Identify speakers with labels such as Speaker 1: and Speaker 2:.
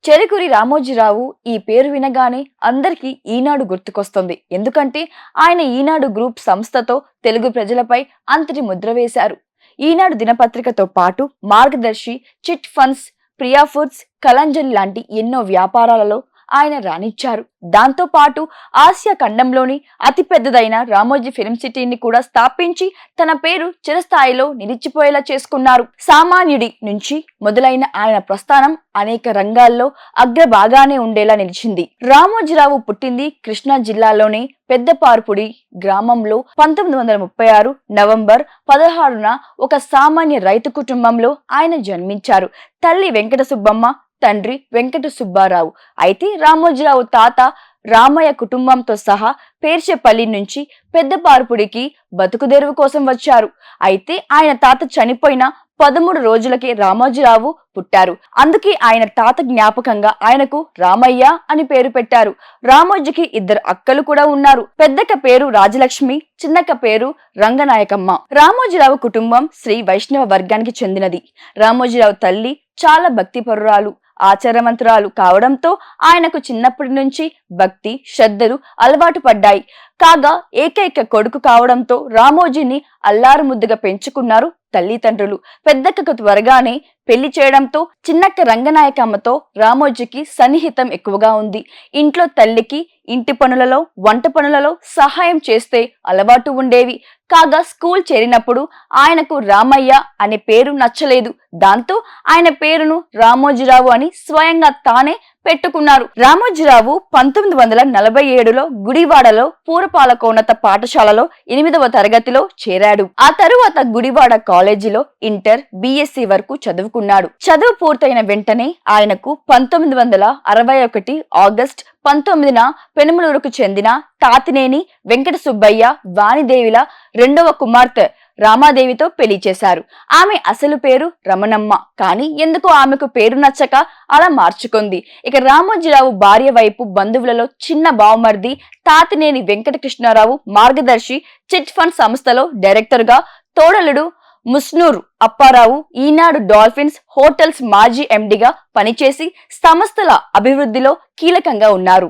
Speaker 1: చెరుకూరి రామోజీరావు ఈ పేరు వినగానే అందరికీ ఈనాడు గుర్తుకొస్తుంది. ఎందుకంటే ఆయన ఈనాడు గ్రూప్ సంస్థతో తెలుగు ప్రజలపై అంతటి ముద్ర వేశారు. ఈనాడు దినపత్రికతో పాటు మార్గదర్శి, chit funds, Priya foods, Kalanjali లాంటి ఎన్నో వ్యాపారాలలో ఆయన రాణించారు. దాంతో పాటు ఆసియా ఖండంలోని అతి పెద్దదైన రామోజీ ఫిల్మ్ సిటీని కూడా స్థాపించి తన పేరు చిరస్థాయిలో నిలిచిపోయేలా చేసుకున్నారు. సామాన్యుడి నుంచి మొదలైన ఆయన ప్రస్థానం అనేక రంగాల్లో అగ్రభాగానే ఉండేలా నిలిచింది. రామోజీరావు పుట్టింది కృష్ణా జిల్లాలోని పెద్దపార్పుడి గ్రామంలో 1936 నవంబర్ 16న ఒక సామాన్య రైతు కుటుంబంలో ఆయన జన్మించారు. తల్లి వెంకట సుబ్బమ్మ, తండ్రి వెంకట సుబ్బారావు. అయితే రామోజీరావు తాత రామయ్య కుటుంబంతో సహా పేర్చెపల్లి నుంచి పెద్దపార్పుడికి బతుకుదెరువు కోసం వచ్చారు. అయితే ఆయన తాత చనిపోయిన 13 రోజులకే రామోజీరావు పుట్టారు. అందుకే ఆయన తాత జ్ఞాపకంగా ఆయనకు రామయ్య అని పేరు పెట్టారు. రామోజీకి 2 అక్కలు కూడా ఉన్నారు. పెద్దక్క పేరు రాజలక్ష్మి, చిన్నక్క పేరు రంగనాయకమ్మ. రామోజీరావు కుటుంబం శ్రీ వైష్ణవ వర్గానికి చెందినది. రామోజీరావు తల్లి చాలా భక్తిపరురాలు, ఆచారవంతురాలు కావడంతో ఆయనకు చిన్నప్పటి నుంచి భక్తి శ్రద్ధలు అలవాటు పడ్డాయి. కాగా ఏకైక కొడుకు కావడంతో రామోజీని అల్లారు ముద్దుగా పెంచుకున్నారు తల్లిదండ్రులు. పెద్దక్కకు త్వరగానే పెళ్లి చేయడంతో చిన్నక్క రంగనాయకమ్మతో రామోజీకి సన్నిహితం ఎక్కువగా ఉంది. ఇంట్లో తల్లికి ఇంటి పనులలో, వంట పనులలో సహాయం చేస్తే అలవాటు ఉండేవి. కాగా స్కూల్ చేరినప్పుడు ఆయనకు రామయ్య అనే పేరు నచ్చలేదు. దాంతో ఆయన పేరును రామోజీరావు అని స్వయంగా తానే పెట్టుకున్నారు. రామోజీరావు 1947లో గుడివాడలో పూరపాలకోన్నత పాఠశాలలో 8వ తరగతిలో చేరాడు. ఆ తరువాత గుడివాడ కాలేజీలో ఇంటర్, బిఎస్సి వరకు చదువుకున్నాడు. చదువు పూర్తయిన వెంటనే ఆయనకు 1961 ఆగస్టు 19న పెనుమలూరుకు చెందిన తాతినేని వెంకట సుబ్బయ్య, వాణిదేవిల 2వ కుమార్తె రామాదేవితో పెళ్లి చేశారు. ఆమె అసలు పేరు రమణమ్మ. కానీ ఎందుకో ఆమెకు పేరు నచ్చక అలా మార్చుకుంది. ఇక రామోజీరావు భార్య వైపు బంధువులలో చిన్న బావమర్ది తాతినేని వెంకటకృష్ణారావు మార్గదర్శి చిట్ ఫండ్ సంస్థలో డైరెక్టర్ గా, తోడలుడు ముస్నూర్ అప్పారావు ఈనాడు డాల్ఫిన్స్ హోటల్స్ మాజీ ఎండిగా పనిచేసి సంస్థల అభివృద్ధిలో కీలకంగా ఉన్నారు.